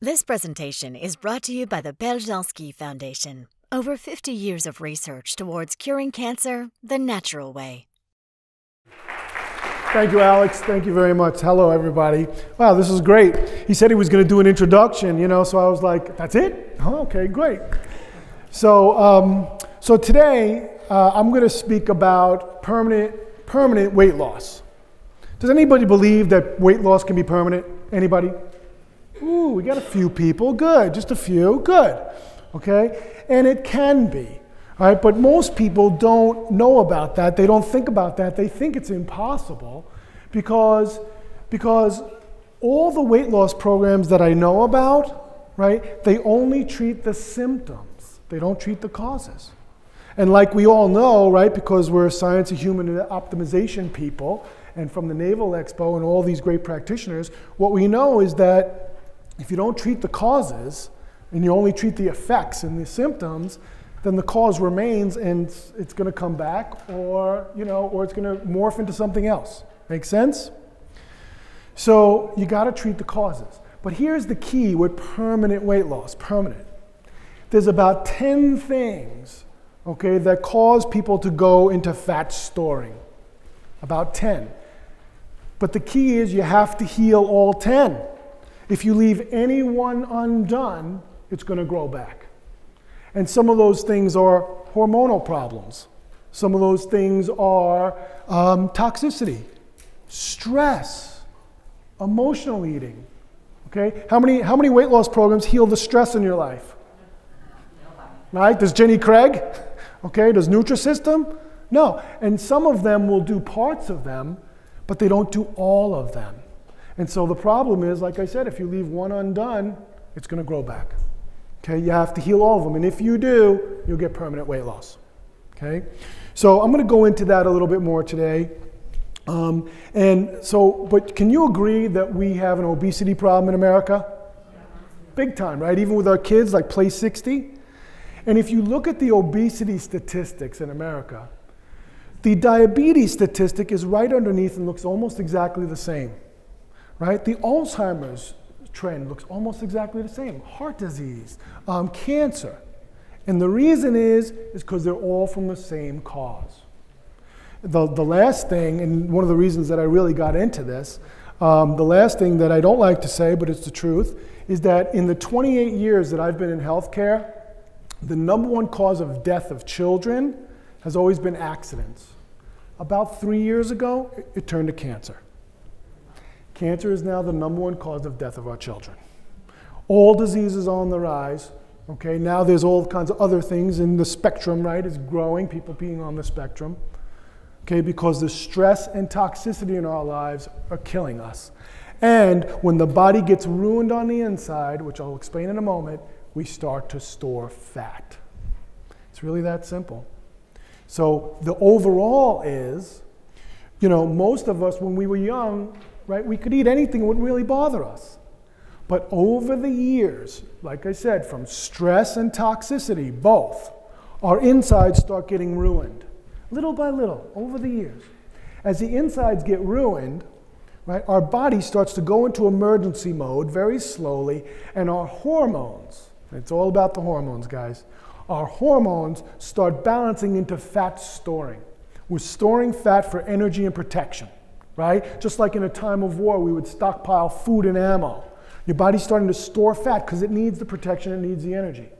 This presentation is brought to you by the Beljanski Foundation. Over 50 years of research towards curing cancer the natural way. Thank you, Alex. Thank you very much. Hello, everybody. Wow, this is great. He said he was going to do an introduction, so I was like, that's it? Oh, okay, great. So today, I'm going to speak about permanent weight loss. Does anybody believe that weight loss can be permanent? Anybody? Ooh, we got a few people. Good, just a few. Good. Okay, and it can be. All right, but most people don't know about that. They don't think about that. They think it's impossible because all the weight loss programs that I know about, right, they only treat the symptoms. They don't treat the causes. And like we all know, right, because we're science of human optimization people, and from the Naval Expo and all these great practitioners, what we know is that if you don't treat the causes and you only treat the effects and the symptoms, then the cause remains and it's going to come back, or it's going to morph into something else. Make sense? So you got to treat the causes. But here's the key with permanent weight loss, permanent. There's about 10 things, okay, that cause people to go into fat storing. About 10. But the key is you have to heal all 10. If you leave any one undone, it's going to grow back. And some of those things are hormonal problems. Some of those things are toxicity, stress, emotional eating. Okay? How many weight loss programs heal the stress in your life? Right? Does Jenny Craig? Okay, does Nutrisystem? No. And some of them will do parts of them, but they don't do all of them. And so the problem is, like I said, if you leave one undone, it's going to grow back. Okay, you have to heal all of them. And if you do, you'll get permanent weight loss. Okay, so I'm going to go into that a little bit more today. But can you agree that we have an obesity problem in America? Big time, right? Even with our kids, like play 60. And if you look at the obesity statistics in America, the diabetes statistic is right underneath and looks almost exactly the same. Right? The Alzheimer's trend looks almost exactly the same. Heart disease, cancer. And the reason is because they're all from the same cause. The last thing, and one of the reasons that I really got into this, the last thing that I don't like to say, but it's the truth, is that in the 28 years that I've been in healthcare, the #1 cause of death of children has always been accidents. About 3 years ago, it turned to cancer. Cancer is now the #1 cause of death of our children. All diseases are on the rise. Okay, now there's all kinds of other things in the spectrum, right? It's growing, people being on the spectrum. Okay, because the stress and toxicity in our lives are killing us. And when the body gets ruined on the inside, which I'll explain in a moment, we start to store fat. It's really that simple. So the overall is, most of us when we were young, right, we could eat anything, it wouldn't really bother us. But over the years, like I said, from stress and toxicity, both, our insides start getting ruined. Little by little, over the years. As the insides get ruined, right, our body starts to go into emergency mode very slowly, and our hormones, it's all about the hormones, guys, our hormones start balancing into fat storing. We're storing fat for energy and protection. Right? Just like in a time of war, we would stockpile food and ammo. Your body's starting to store fat because it needs the protection, it needs the energy.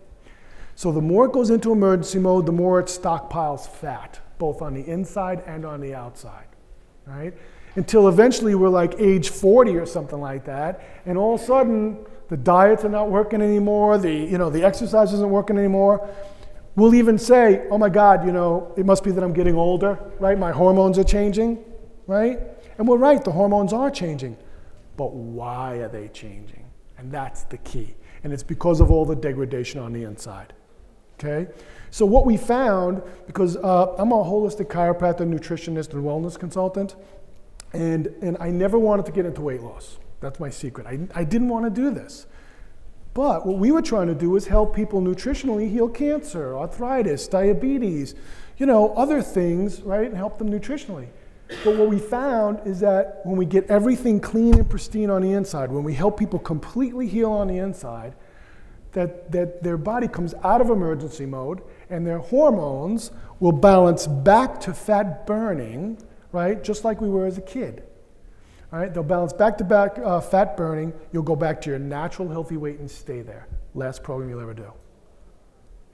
So the more it goes into emergency mode, the more it stockpiles fat, both on the inside and on the outside. Right? Until eventually we're like age 40 or something like that, and all of a sudden the diets are not working anymore, the exercise isn't working anymore. We'll even say, oh my God, it must be that I'm getting older, right? My hormones are changing, right? And we're right, the hormones are changing. But why are they changing? And that's the key. And it's because of all the degradation on the inside. Okay? So what we found, because I'm a holistic chiropractor, nutritionist, and wellness consultant, and I never wanted to get into weight loss. That's my secret. I didn't want to do this. But what we were trying to do is help people nutritionally heal cancer, arthritis, diabetes, other things, right? And help them nutritionally. But what we found is that when we get everything clean and pristine on the inside, when we help people completely heal on the inside, that their body comes out of emergency mode and their hormones will balance back to fat burning, right? Just like we were as a kid. All right, they'll balance back to back fat burning. You'll go back to your natural healthy weight and stay there. Last program you'll ever do.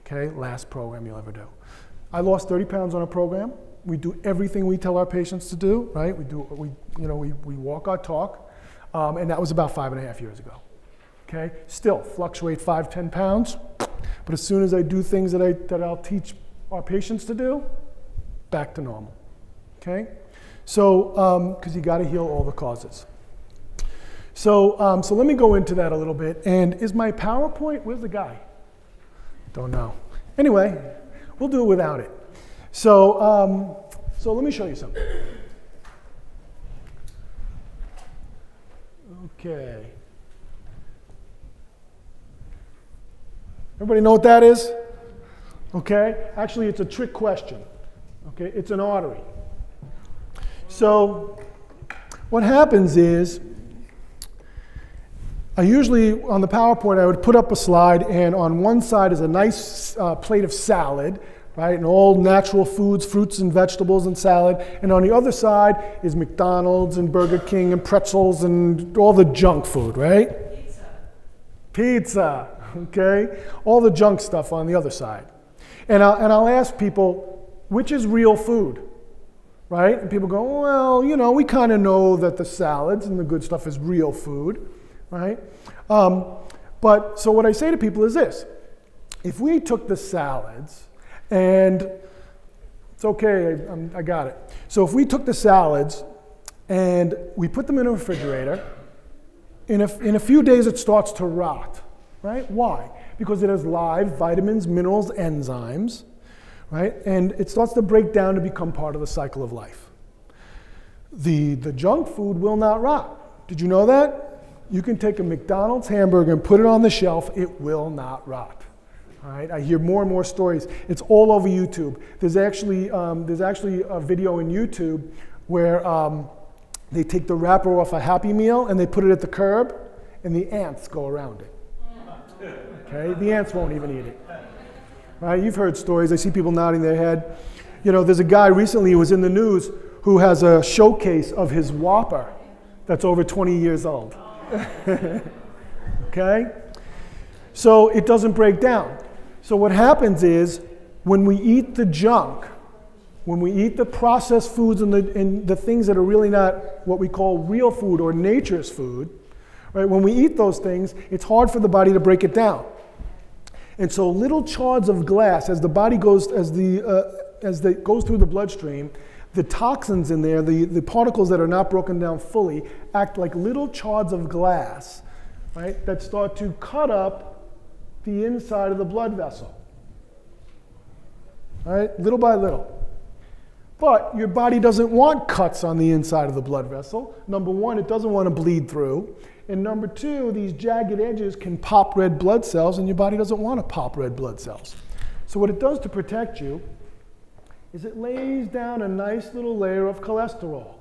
Okay, last program you'll ever do. I lost 30 pounds on a program. We do everything we tell our patients to do, right? We walk our talk, and that was about 5.5 years ago. Okay, still fluctuate 5, 10 pounds, but as soon as I do things that I'll teach our patients to do, back to normal. Okay, so because you got to heal all the causes. So let me go into that a little bit. And is my PowerPoint? Where's the guy? Don't know. Anyway, we'll do it without it. So let me show you something. Okay. Everybody know what that is? Okay. Actually, it's a trick question. Okay. It's an artery. So what happens is, I usually, on the PowerPoint, I would put up a slide, and on one side is a nice plate of salad, right, and all natural foods, fruits and vegetables and salad, and on the other side is McDonald's and Burger King and pretzels and all the junk food, right? Pizza, okay? All the junk stuff on the other side. And I'll ask people, which is real food? Right? And people go, well, you know, we kind of know that the salads and the good stuff is real food, right? But so what I say to people is this: if we took the salads, and it's okay, I got it. So if we took the salads and we put them in a refrigerator, in a few days it starts to rot, right? Why? Because it has live vitamins, minerals, enzymes, right? And it starts to break down to become part of the cycle of life. The junk food will not rot. Did you know that? You can take a McDonald's hamburger and put it on the shelf, it will not rot. All right? I hear more and more stories. It's all over YouTube. There's actually a video in YouTube where they take the wrapper off a Happy Meal and they put it at the curb, and the ants go around it. Okay? The ants won't even eat it. Right? You've heard stories. I see people nodding their head. You know, there's a guy recently who was in the news who has a showcase of his Whopper that's over 20 years old. Okay? So it doesn't break down. So what happens is, when we eat the junk, when we eat the processed foods and the things that are really not what we call real food or nature's food, right? When we eat those things, it's hard for the body to break it down. And so little shards of glass, as the body goes, as it goes through the bloodstream, the toxins in there, the particles that are not broken down fully, act like little shards of glass, right, that start to cut up the inside of the blood vessel. All right, little by little. But your body doesn't want cuts on the inside of the blood vessel. Number one, it doesn't want to bleed through. And number two, these jagged edges can pop red blood cells, and your body doesn't want to pop red blood cells. So what it does to protect you is it lays down a nice little layer of cholesterol,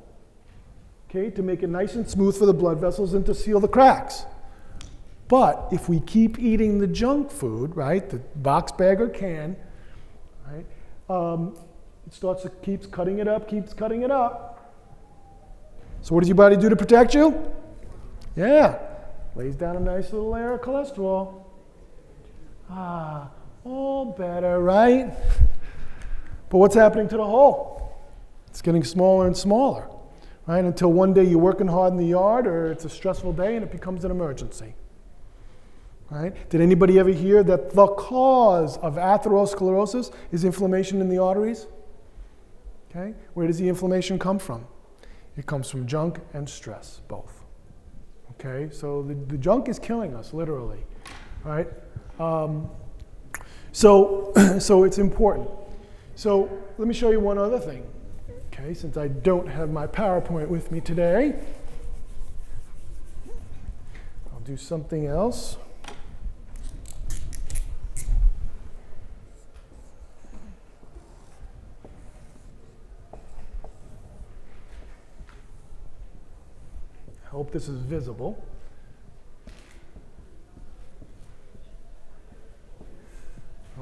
okay, to make it nice and smooth for the blood vessels and to seal the cracks. But if we keep eating the junk food, right, the box, bag, or can, right, it keeps cutting it up, keeps cutting it up. So what does your body do to protect you? Yeah, lays down a nice little layer of cholesterol. Ah, all better, right? But what's happening to the hole? It's getting smaller and smaller, right? Until one day you're working hard in the yard, or it's a stressful day and it becomes an emergency, right? Did anybody ever hear that the cause of atherosclerosis is inflammation in the arteries? Okay, where does the inflammation come from? It comes from junk and stress, both. Okay, so the junk is killing us, literally, right? So it's important. So let me show you one other thing, okay, since I don't have my PowerPoint with me today. I'll do something else. I hope this is visible.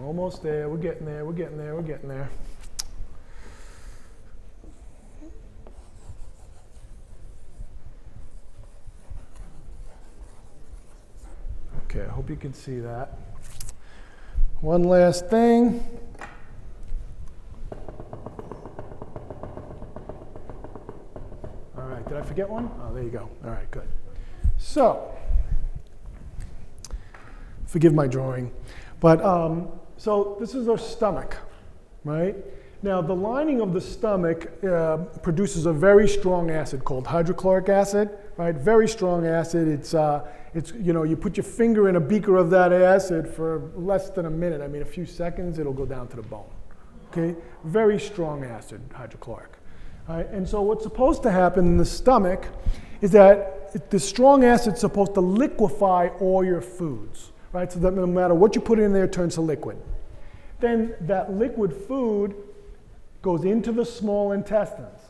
Almost there, we're getting there, we're getting there, we're getting there. Okay, I hope you can see that. One last thing. All right, did I forget one? Oh, there you go. All right, good. So, forgive my drawing, but so this is our stomach, right? Now, the lining of the stomach produces a very strong acid called hydrochloric acid, right? Very strong acid. It's you know, you put your finger in a beaker of that acid for less than a minute. I mean, a few seconds, it'll go down to the bone. Okay, very strong acid, hydrochloric. All right? And so what's supposed to happen in the stomach is that the strong acid's supposed to liquefy all your foods, right? So that no matter what you put in there, it turns to liquid. Then that liquid food goes into the small intestines.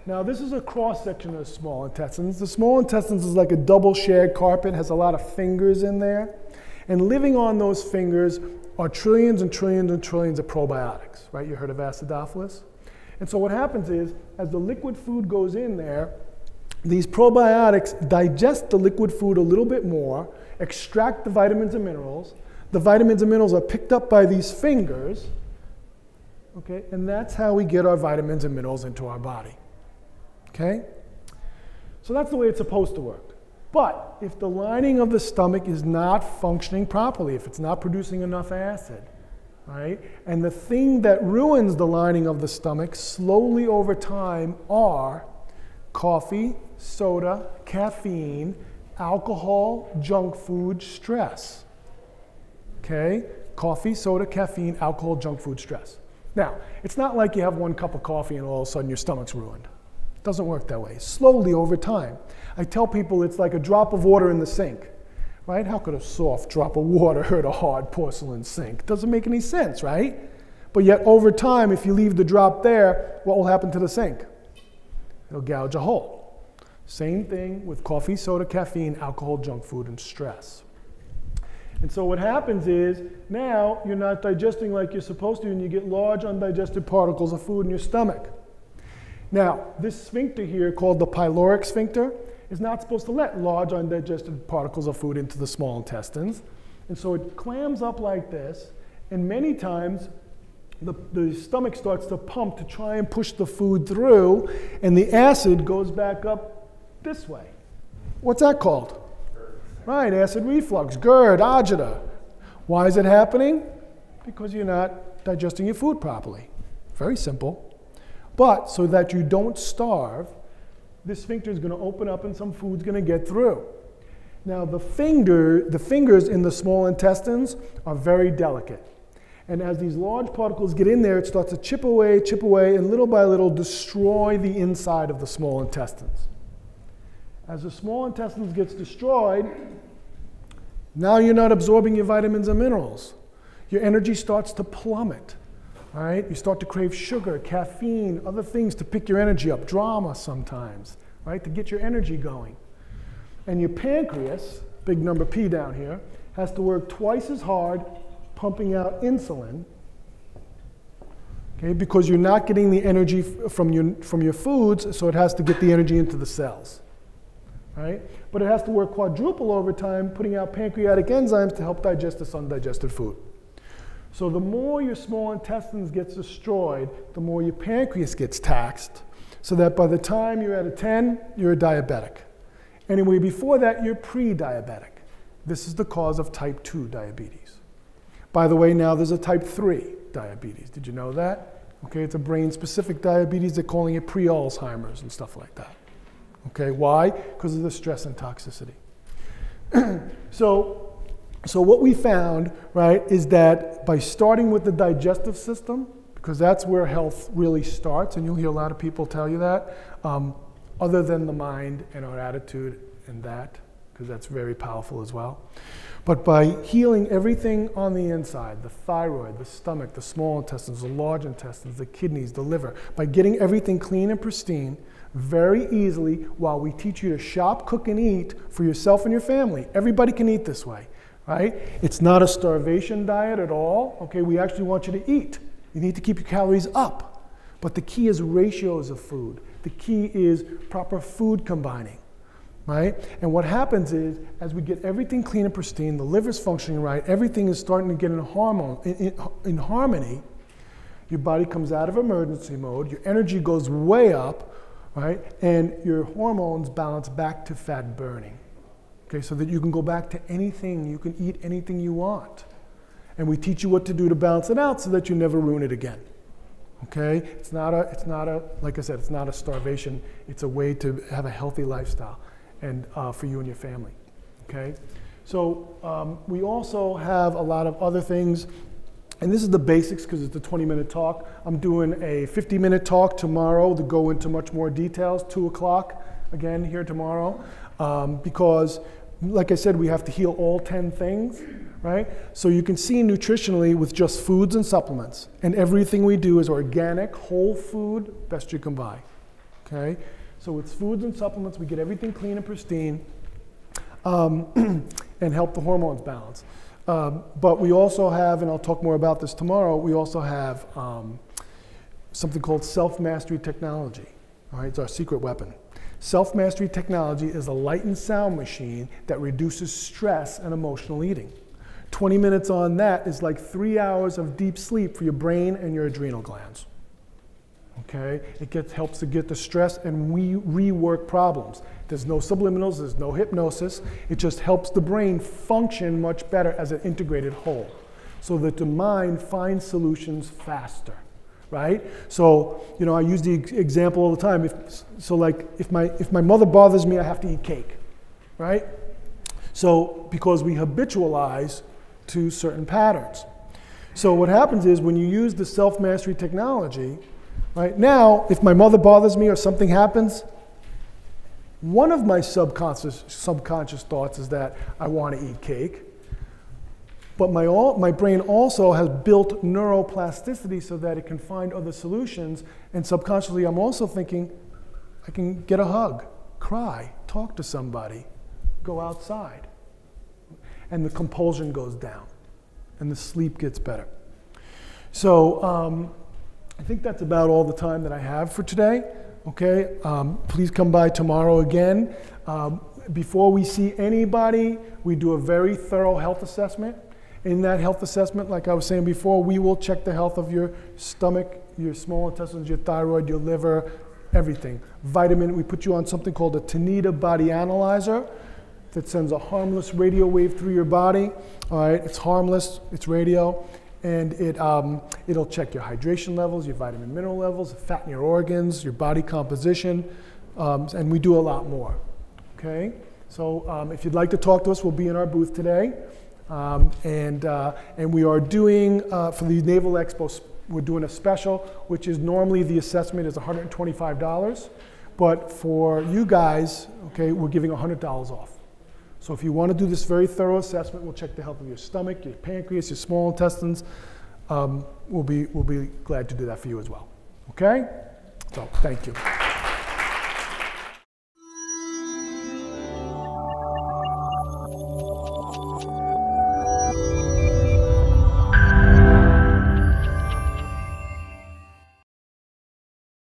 Now, this is a cross-section of the small intestines. The small intestines is like a double shared carpet, has a lot of fingers in there. And living on those fingers are trillions and trillions and trillions of probiotics, right? You heard of acidophilus? And so what happens is, as the liquid food goes in there, these probiotics digest the liquid food a little bit more, extract the vitamins and minerals. The vitamins and minerals are picked up by these fingers, okay? And that's how we get our vitamins and minerals into our body. Okay? So that's the way it's supposed to work. But if the lining of the stomach is not functioning properly, if it's not producing enough acid, right? And the thing that ruins the lining of the stomach slowly over time are coffee, soda, caffeine, alcohol, junk food, stress. Okay? Coffee, soda, caffeine, alcohol, junk food, stress. Now, it's not like you have one cup of coffee and all of a sudden your stomach's ruined. It doesn't work that way. Slowly over time. I tell people it's like a drop of water in the sink, right? How could a soft drop of water hurt a hard porcelain sink? Doesn't make any sense, right? But yet over time, if you leave the drop there, what will happen to the sink? It'll gouge a hole. Same thing with coffee, soda, caffeine, alcohol, junk food, and stress. And so what happens is, now you're not digesting like you're supposed to, and you get large undigested particles of food in your stomach. Now, this sphincter here, called the pyloric sphincter, is not supposed to let large undigested particles of food into the small intestines. And so it clams up like this, and many times the stomach starts to pump to try and push the food through, and the acid goes back up this way. What's that called? Right, acid reflux, GERD, agita. Why is it happening? Because you're not digesting your food properly. Very simple. But so that you don't starve, this sphincter is going to open up and some food's going to get through. Now the fingers in the small intestines are very delicate. And as these large particles get in there, it starts to chip away, and little by little destroy the inside of the small intestines. As the small intestines gets destroyed, now you're not absorbing your vitamins and minerals. Your energy starts to plummet. All right? You start to crave sugar, caffeine, other things to pick your energy up, drama sometimes, right, to get your energy going. And your pancreas, big number P down here, has to work twice as hard pumping out insulin, okay, because you're not getting the energy from your foods, so it has to get the energy into the cells. Right? But it has to work quadruple over time, putting out pancreatic enzymes to help digest this undigested food. So the more your small intestines gets destroyed, the more your pancreas gets taxed, so that by the time you're at a 10, you're a diabetic. Anyway, before that, you're pre-diabetic. This is the cause of type 2 diabetes. By the way, now there's a type 3 diabetes. Did you know that? Okay, it's a brain-specific diabetes. They're calling it pre-Alzheimer's and stuff like that. Okay, why? Because of the stress and toxicity. So what we found, right, is that by starting with the digestive system, because that's where health really starts, and you'll hear a lot of people tell you that, other than the mind and our attitude and that, because that's very powerful as well. But by healing everything on the inside, the thyroid, the stomach, the small intestines, the large intestines, the kidneys, the liver, by getting everything clean and pristine, very easily, while we teach you to shop, cook, and eat for yourself and your family. Everybody can eat this way, right? It's not a starvation diet at all, okay? We actually want you to eat. You need to keep your calories up. But the key is ratios of food. The key is proper food combining, right? And what happens is, as we get everything clean and pristine, the liver's functioning right, everything is starting to get in harmony, your body comes out of emergency mode, your energy goes way up, right? And your hormones balance back to fat burning, okay? So that you can go back to anything, you can eat anything you want. And we teach you what to do to balance it out so that you never ruin it again, okay? It's not a, like I said, it's not a starvation. It's a way to have a healthy lifestyle and for you and your family, okay? So we also have a lot of other things. And this is the basics because it's a 20-minute talk. I'm doing a 50-minute talk tomorrow to go into much more details, 2 o'clock again here tomorrow. Because, like I said, we have to heal all 10 things, right? So you can see nutritionally with just foods and supplements. And everything we do is organic, whole food, best you can buy, okay? So with foods and supplements, we get everything clean and pristine and help the hormones balance. But we also have, and I'll talk more about this tomorrow, we also have something called self-mastery technology. All right, it's our secret weapon. Self-mastery technology is a light and sound machine that reduces stress and emotional eating. 20 minutes on that is like 3 hours of deep sleep for your brain and your adrenal glands. Okay, it helps to get the stress and rework problems. There's no subliminals, there's no hypnosis. It just helps the brain function much better as an integrated whole so that the mind finds solutions faster, right? So, you know, I use the example all the time. If my mother bothers me, I have to eat cake, right? So, because we habitualize to certain patterns. So what happens is when you use the self-mastery technology, right now, if my mother bothers me or something happens, one of my subconscious thoughts is that I want to eat cake. But my brain also has built neuroplasticity so that it can find other solutions. And subconsciously, I'm also thinking, I can get a hug, cry, talk to somebody, go outside. And the compulsion goes down, and the sleep gets better. So I think that's about all the time that I have for today. Okay, please come by tomorrow again. Before we see anybody, we do a very thorough health assessment. In that health assessment, like I was saying before, we will check the health of your stomach, your small intestines, your thyroid, your liver, everything. We put you on something called a Tanita body analyzer that sends a harmless radio wave through your body. All right, it's harmless, it's radio. And it'll check your hydration levels, your vitamin mineral levels, fat in your organs, your body composition, and we do a lot more, okay? So if you'd like to talk to us, we'll be in our booth today. And we are doing, for the Naval Expo, we're doing a special, which is normally the assessment is $125, but for you guys, okay, we're giving $100 off. So if you want to do this very thorough assessment, we'll check the health of your stomach, your pancreas, your small intestines. We'll be glad to do that for you as well. Okay? So thank you.